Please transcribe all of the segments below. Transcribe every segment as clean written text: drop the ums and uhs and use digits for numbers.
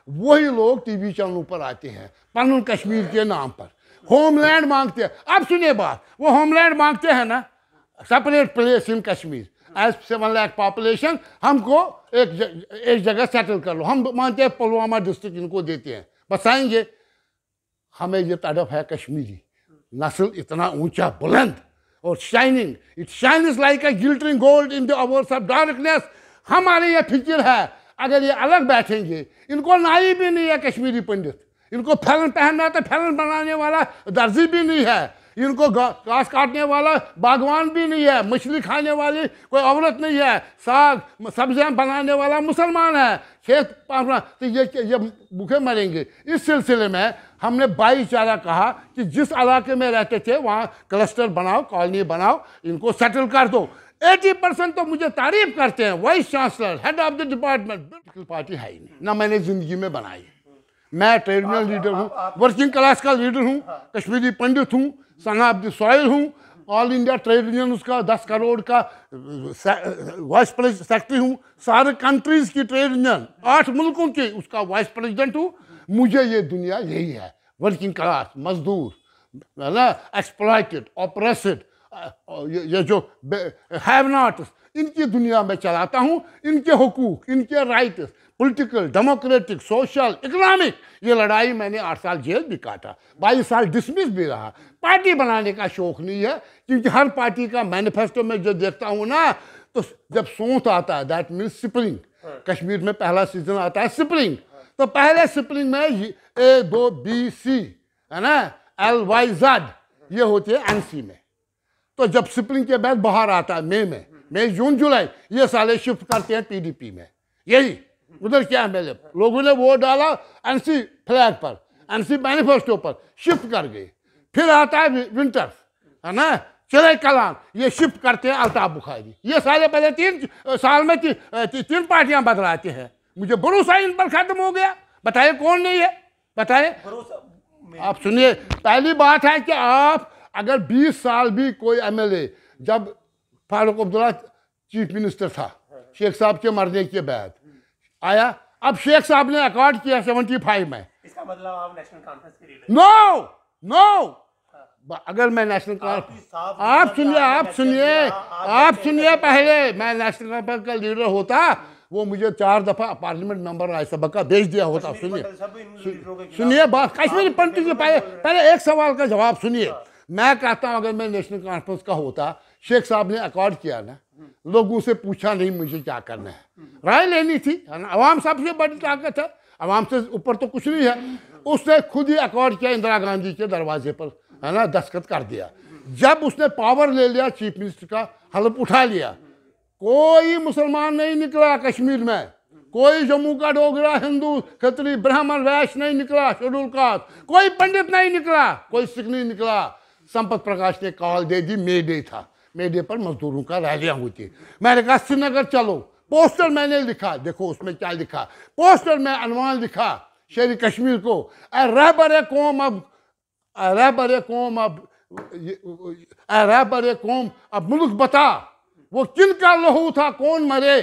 वही लोग टीवी चैनलों पर आते हैं पनन कश्मीर के नाम पर, होमलैंड मांगते हैं। अब सुनिए बात, वो होमलैंड मांगते हैं ना, separate place in Kashmir as 7 lakh population, हमको एक जगह सेटल कर लो। हम मानते हैं पुलवामा डिस्ट्रिक्ट इनको देते हैं, बताएंगे हमें ये तड़प है कश्मीरी नस्ल इतना ऊंचा बुलंद और shining, it shines like a glittering gold in the hours of darkness. हमारे ये फिक्र है, अगर ये अलग बैठेंगे, इनको नाई भी नहीं है कश्मीरी पंडित, इनको फैलन पहनना तो फैलन बनाने वाला दर्जी भी नहीं है, इनको घास काटने वाला बागवान भी नहीं है, मछली खाने वाली कोई औरत नहीं है, साग सब्जियां बनाने वाला मुसलमान है, खेत पाना, तो ये भूखे मरेंगे। इस सिलसिले में हमने भाईचारा कहा कि जिस इलाके में रहते थे वहाँ क्लस्टर बनाओ, कॉलोनी बनाओ, इनको सेटल कर दो। 80% तो मुझे तारीफ करते हैं, vice chancellor, head of the department. Political party है ही नहीं ना, मैंने जिंदगी में बनाई। मैं ट्रेड यूनियन लीडर हूँ, वर्किंग क्लास का लीडर हूँ, कश्मीरी पंडित हूँ, सन ऑफ द सॉइल हूँ, ऑल इंडिया ट्रेड यूनियन उसका 10 करोड़ का वाइस प्रेसिडेंट सेक्रेटरी हूँ, सारे कंट्रीज की ट्रेड यूनियन 8 मुल्कों की उसका वाइस प्रेसिडेंट हूँ। मुझे ये दुनिया यही है, वर्किंग क्लास, मजदूर, है ना, एक्सप्लॉइटेड, ऑप्रेस्ड, ये जो हैव नॉट्स, इनकी दुनिया में चलाता हूँ। इनके हुकूक, इनके rights, political, democratic, social, economic, ये लड़ाई मैंने 8 साल जेल भी काटा, 22 साल डिसमिस भी रहा। पार्टी बनाने का शौक नहीं है, क्योंकि हर पार्टी का मैनिफेस्टो में जो देखता हूँ ना, तो जब सोंत आता है, दैट मीन्स स्प्रिंग, कश्मीर में पहला सीजन आता है स्प्रिंग, तो पहले स्प्रिंग में A2B C है ना, LYZ ये होते हैं NC में। तो जब स्प्रिंग के बाद बाहर आता है मई जून जुलाई, ये साले शिफ्ट करते हैं PDP में। यही उधर क्या है, लोगों ने वोट डाला NC फ्लैग पर, NC मैनिफेस्टो पर, शिफ्ट कर गए। फिर आता है विंटर, है ना, चले कलाम, ये शिफ्ट करते हैं अल्ताफ बुखारी। ये साले पहले 3 साल में 3 पार्टियां बदलाते हैं। मुझे भरोसा इन पर खत्म हो गया। बताइए कौन नहीं है, बताइए। आप सुनिए, पहली बात है कि आप अगर 20 साल भी कोई MLA, जब फारूक अब्दुल्ला चीफ मिनिस्टर था शेख साहब के मरने के बाद आया, अब शेख साहब ने अकॉर्ड किया 75 में, इसका मतलब आप नेशनल कॉन्फ्रेंस के लीडर? नो, अगर मैं नेशनल कॉन्फ्रेंस, आप सुनिए पहले, मैं नेशनल कॉन्फ्रेंस का लीडर होता, वो मुझे 4 दफा पार्लियामेंट मेंबर राज्यसभा का भेज दिया होता। सुनिए बात, कश्मीरी पंडित के पहले एक सवाल का जवाब सुनिए। मैं कहता हूं अगर मैं नेशनल कॉन्फ्रेंस का होता, शेख साहब ने अकॉर्ड किया ना, लोगों से पूछा नहीं मुझे क्या करना है, राय लेनी थी, अवाम सबसे बड़ी ताकत है, अवाम से ऊपर तो कुछ नहीं है। उसने खुद ही अकॉर्ड किया, इंदिरा गांधी के दरवाजे पर, है ना, दस्तखत कर दिया। जब उसने पावर ले लिया, चीफ मिनिस्टर का हलफ उठा लिया, कोई मुसलमान नहीं निकला कश्मीर में, कोई जम्मू का डोगरा, हिंदू, खत्री, ब्राह्मण, वैश्य नहीं निकला, शेड्यूल कास्ट, कोई पंडित नहीं निकला, कोई सिख नहीं निकला। संपत प्रकाश ने कॉल दे दी, मे डे था, मे डे पर मजदूरों का रैलियां हुई थी। मैंने कहा श्रीनगर चलो, पोस्टर मैंने लिखा, देखो उसमें क्या लिखा, पोस्टर में अनवान लिखा शेर कश्मीर को, रहबर कौम अब मुल्क बता, वो किन का लहू था कौन मरे,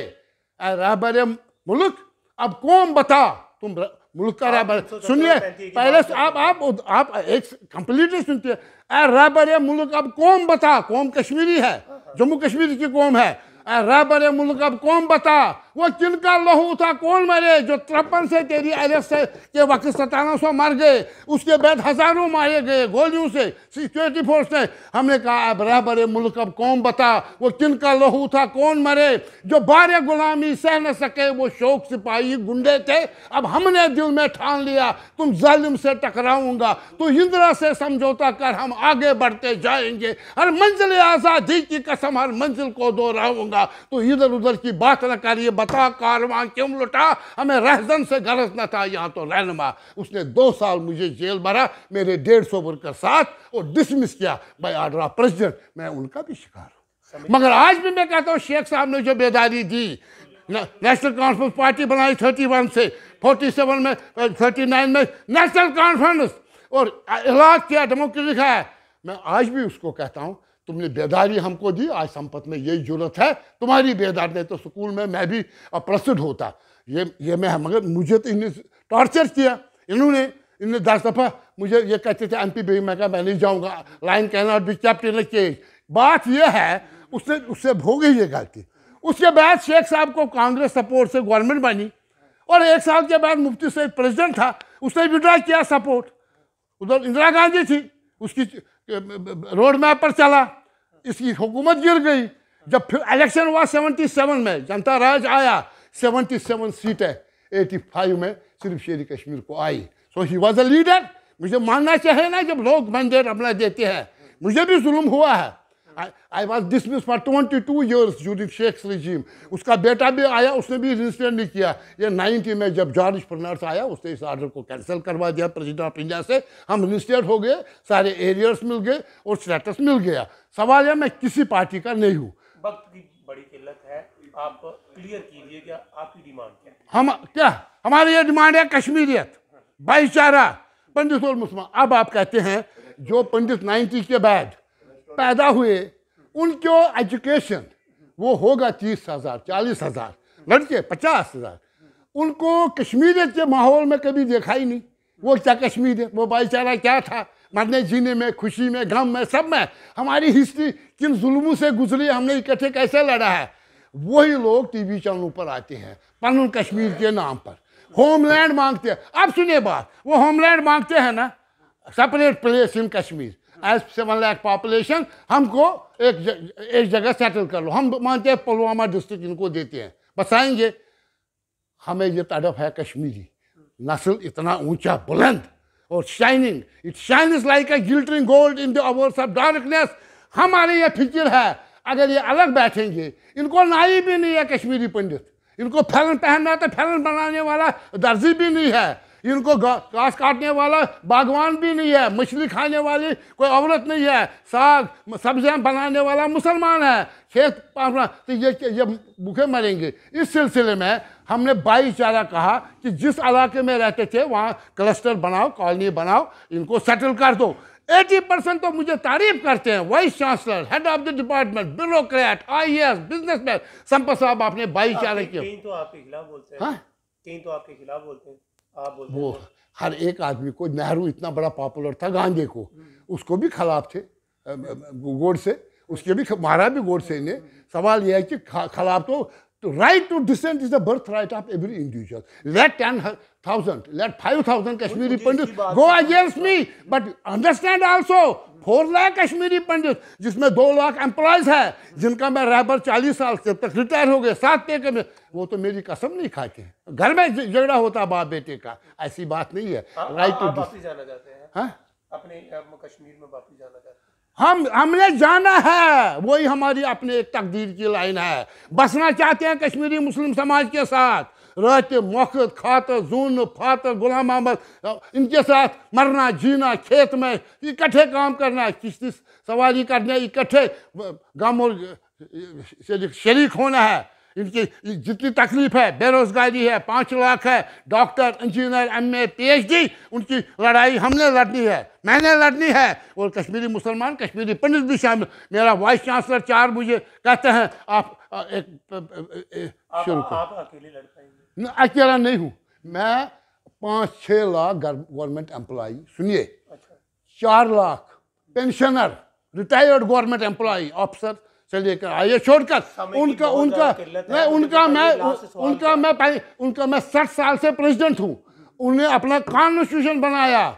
रहबर मुल्क अब कौम बता, तुम मुल्क का रहबर। सुनिए पहले आप एक कंप्लीटली सुनते, रहबर मुल्क अब कौम बता, कौम कश्मीरी है, जम्मू कश्मीर की कौम है, रहबर मुल्क अब कौम बता, वो किनका लहू था कौन मरे, जो 53 से तेरी अरेस्ट के वक्त 1700 मर गए, उसके बाद हजारों मारे गए गोलियों से, सिक्योरिटी फोर्स ने। हमने कहा अब रहबर मुल्क अब कौम बता, वो किनका लहू था कौन मरे, जो बारे गुलामी सह न सके वो शौक सिपाही गुंडे थे। अब हमने दिल में ठान लिया तुम जालिम से टकराऊंगा, तो इंदिरा से समझौता कर हम आगे बढ़ते जाएंगे, हर मंजिल आज़ादी की कसम हर मंजिल को दोहराऊंगा। तो इधर उधर की बात न करिए, बता कारवां क्यों लुटा, हमें रहजन से गरज न था यहाँ तो रहनुमा। उसने 2 साल मुझे जेल भरा, मेरे 150 वर्कर साथ, और डिसमिस किया बाय ऑर्डर ऑफ प्रेसिडेंट। मैं उनका भी शिकार हूँ। मगर आज भी मैं कहता हूँ शेख साहब ने जो बेदारी दी, नेशनल कॉन्फ्रेंस पार्टी बनाई 31 से 47 में 39 में नेशनल कॉन्फ्रेंस, और इलाज किया, डेमोक्रेटिक है। मैं आज भी उसको कहता हूँ तुमने बेदारी हमको दी, आज संपत में यही जरूरत है तुम्हारी बेदारी। नहीं तो स्कूल में मैं भी अप्रसिद्ध होता, ये मैं, मगर मुझे तो इन टॉर्चर किया इन्होंने 10 दफ़ा मुझे ये कहते थे MP भी, मैं कहा मैं नहीं जाऊँगा, line can not be kept in a cage. बात यह है उससे हो गई ये गलती। उसके बाद शेख साहब को कांग्रेस सपोर्ट से गवर्नमेंट बनी और 1 साल के बाद मुफ्ती सईद प्रेसिडेंट था, उसने विड्रॉ किया सपोर्ट। उधर इंदिरा गांधी थी, उसकी रोड मैप पर चला, इसकी हुकूमत गिर गई। जब फिर इलेक्शन हुआ 77 में, जनता राज आया, 77 सीटें 85 में सिर्फ शेरी कश्मीर को आई। सो ही वॉज अ लीडर। मुझे मानना चाहिए ना, जब लोग मैंडेट अपना देते हैं। मुझे भी जुल्म हुआ है। I was dismissed for 22 years during Sheikh's regime. उसका बेटा भी आया, उसने भी रजिस्टर नहीं किया। ये 90 में जब जॉर्ज फर्नांडिस आया, उसने इस ऑर्डर को कैंसिल करवा दिया प्रेसिडेंट ऑफ इंडिया से। हम रजिस्टर्ड हो गए, सारे एरियर्स मिल गए और स्टेटस मिल गया। सवाल है मैं किसी पार्टी का नहीं हूँ। वक्त की बड़ी किल्लत है, आप क्लियर कीजिए कि आपकी डिमांड क्या है? हमारी ये डिमांड है कश्मीरियत, भाईचारा, पंडित और मुसलमान। अब आप कहते हैं जो पंडित 90 के बाद पैदा हुए उनको एजुकेशन वो होगा 30,000 40,000, लड़के 50,000, उनको कश्मीरियत के माहौल में कभी देखा ही नहीं। वो क्या कश्मीर है, वो भाईचारा क्या था, मरने जीने में, खुशी में, गम में, सब में। हमारी हिस्ट्री किन जुल्मों से गुजरी, हमने इकट्ठे कैसे लड़ा है। वही लोग टीवी चैनलों पर आते हैं पनून कश्मीर के नाम पर, होमलैंड मांगते हैं। अब सुनिए बात, वो होमलैंड मांगते हैं ना, separate place in Kashmir, as 7 lakh population, हमको एक जगह सेटल कर लो। हम मानते हैं पुलवामा डिस्ट्रिक्ट इनको देते हैं, बसाएंगे। हमें ये तड़प है कश्मीरी नस्ल, इतना ऊंचा बुलंद और shining, it shines like a glittering gold in the hours of darkness. हमारी ये फिक्र है, अगर ये अलग बैठेंगे, इनको नाई भी नहीं है कश्मीरी पंडित, इनको फैलन पहनना तो फैलन बनाने वाला दर्जी भी नहीं है, इनको घास काटने वाला बागवान भी नहीं है, मछली खाने वाली कोई औरत नहीं है, साग सब्जियां बनाने वाला मुसलमान है, खेत पाना, तो ये भूखे मरेंगे। इस सिलसिले में हमने भाईचारा कहा कि जिस इलाके में रहते थे वहाँ क्लस्टर बनाओ, कॉलोनी बनाओ, इनको सेटल कर दो। 80% तो मुझे तारीफ करते हैं, vice chancellor, head of the department, bureaucrat, IAS, businessman, Sampat साहब आपने भाईचारे के। कहीं तो आपके खिलाफ बोलते हैं, कहीं तो आपके खिलाफ बोलते हैं, आप बोलते वो हर एक आदमी को, नेहरू इतना बड़ा पॉपुलर था, गांधी को, उसको भी खिलाफ थे गोडसे, उसके भी मारा भी गोडसे ने। सवाल यह है कि खिलाफ तो right to dissent is the birth right of every individual. Let 10,000, let 5,000 Kashmiri Pandit go against me, but understand also 4 lakh Kashmiri Pandit, जिसमें 2 लाख एम्प्लॉयज है, जिनका मैं रहबर 40 साल से तक रिटायर हो गए, 7 पे में, वो तो मेरी कसम नहीं खाते हैं। घर में झगड़ा होता बाप बेटे का, ऐसी बात नहीं है। राइट टू वापस जाना चाहते हैं? हाँ, अपने कश्मीर में वापस जाना चाहते हैं? हमने जाना है, वही हमारी अपने एक तकदीर की लाइन है। बसना चाहते हैं कश्मीरी मुस्लिम समाज के साथ, रहते मौक़त खातर जून फातर गुलाम अहमद, इनके साथ मरना जीना, खेत में इकट्ठे काम करना, किश्ती सवारी करना, इकट्ठे गम और शरीक होना है। इनकी जितनी तकलीफ है, बेरोजगारी है, 5 लाख है, डॉक्टर, इंजीनियर, MA, PhD, उनकी लड़ाई हमने लड़नी है, मैंने लड़नी है। और कश्मीरी मुसलमान, कश्मीरी पंडित भी शामिल। मेरा वाइस चांसलर 4 मुझे कहते हैं आप शुरू करो। आप अकेले लड़ पाएंगे? अकेला नहीं हूँ मैं, 5-6 लाख गवर्नमेंट एम्प्लॉई, सुनिए, 4 lakh pensioner, retired government employee, officer से लेकर आइए, छोड़कर उनका मैं 60 साल से प्रेसिडेंट हूँ। उन्हें अपना कॉन्स्टिट्यूशन बनाया,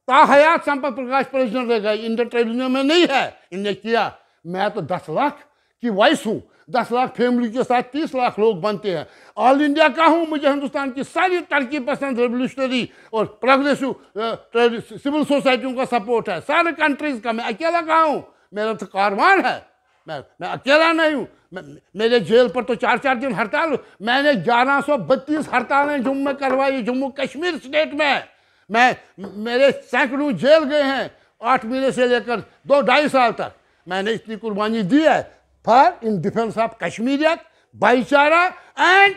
ताहयात संपत प्रकाश प्रेसिडेंट रह गए, इंडियन ट्रेड यूनियन में नहीं है, इन्हें किया। मैं तो 10 लाख की वॉइस हूँ, 10 लाख फैमिली के साथ 30 लाख लोग बनते हैं। ऑल इंडिया का हूँ, मुझे हिंदुस्तान की सारी तरक्की पसंद, रेवोल्यूशनरी और प्रोग्रेसिव सिविल सोसाइटियों का सपोर्ट है, सारे कंट्रीज का। मैं अकेला कहाँ हूँ, मेरा तो कारवान है, मैं अकेला नहीं हूँ। मेरे जेल पर तो 4-4 दिन हड़ताल, मैंने 1132 हड़तालें जम्मू में करवाई, जम्मू कश्मीर स्टेट में। मेरे सैकड़ों जेल गए हैं, 8 महीने से लेकर 2-2.5 साल तक। मैंने इतनी कुर्बानी दी है फॉर इन डिफेंस ऑफ कश्मीरियत, भाईचारा एंड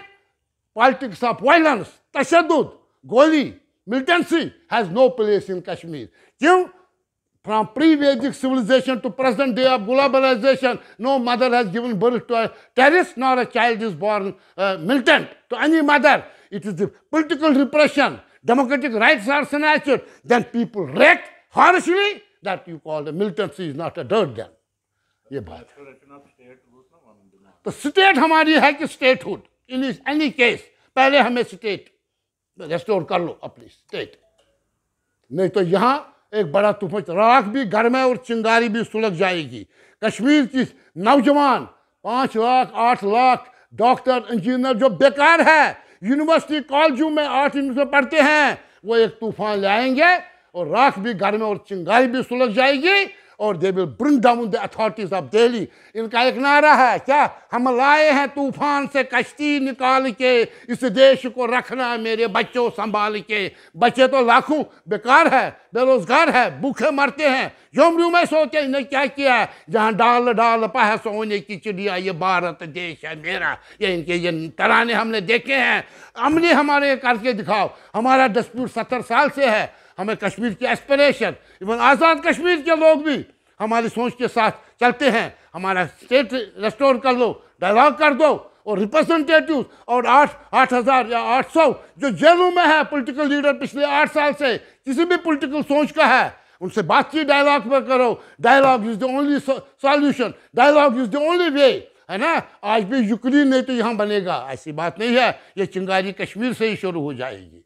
पॉलिटिक्स ऑफ वायलेंस। तशद्दुद, गोली, militancy has no place in Kashmir. क्यों? From pre-Vedic civilization to present day of globalization, no mother has given birth to a terrorist, nor a child is born militant to any mother. it is the political repression, democratic rights are snatched, then people react harshly, that you call the militancy is not a dirt then. ये बात है। तो state हमारी है कि statehood in any case, पहले हमें state restore कर लो अपनी स्टेट, नहीं तो यहाँ एक बड़ा तूफान, राख भी घर में और चिंगारी भी सुलग जाएगी। कश्मीर की नौजवान 5 लाख 8 लाख डॉक्टर इंजीनियर जो बेकार है, यूनिवर्सिटी कॉलेजों में 8 में पढ़ते हैं, वो एक तूफान लाएंगे और राख भी घर में और चिंगारी भी सुलग जाएगी और they will bring down the authorities of Delhi. इनका एक नारा है क्या, हम लाए हैं तूफान से कश्ती निकाल के, इस देश को रखना मेरे बच्चों संभाल के। बच्चे तो लाखों बेकार है, बेरोजगार है, भूखे मरते हैं, झोंपड़ियों में सोते, इन्हें क्या किया है, जहाँ डाल डाल पाए सोने की चिड़िया, ये भारत देश है मेरा, ये इनके ये तराने हमने देखे हैं। अमली हमारे करके दिखाओ, हमारा डिस्प्यूट 70 साल से है, हमें कश्मीर की एस्पिरेशन, इवन आज़ाद कश्मीर के लोग भी हमारी सोच के साथ चलते हैं। हमारा स्टेट रेस्टोर कर लो, डायलॉग कर दो, और रिप्रेजेंटेटिव और 8,000 या 800 जो जेलों में है पॉलिटिकल लीडर पिछले 8 साल से, किसी भी पॉलिटिकल सोच का है, उनसे बातचीत डायलॉग पर करो। Dialogue is the only solution, dialogue is the only way, है ना। आज भी यूक्रेन नहीं तो यहाँ बनेगा, ऐसी बात नहीं है, ये चिंगारी कश्मीर से ही शुरू हो जाएगी।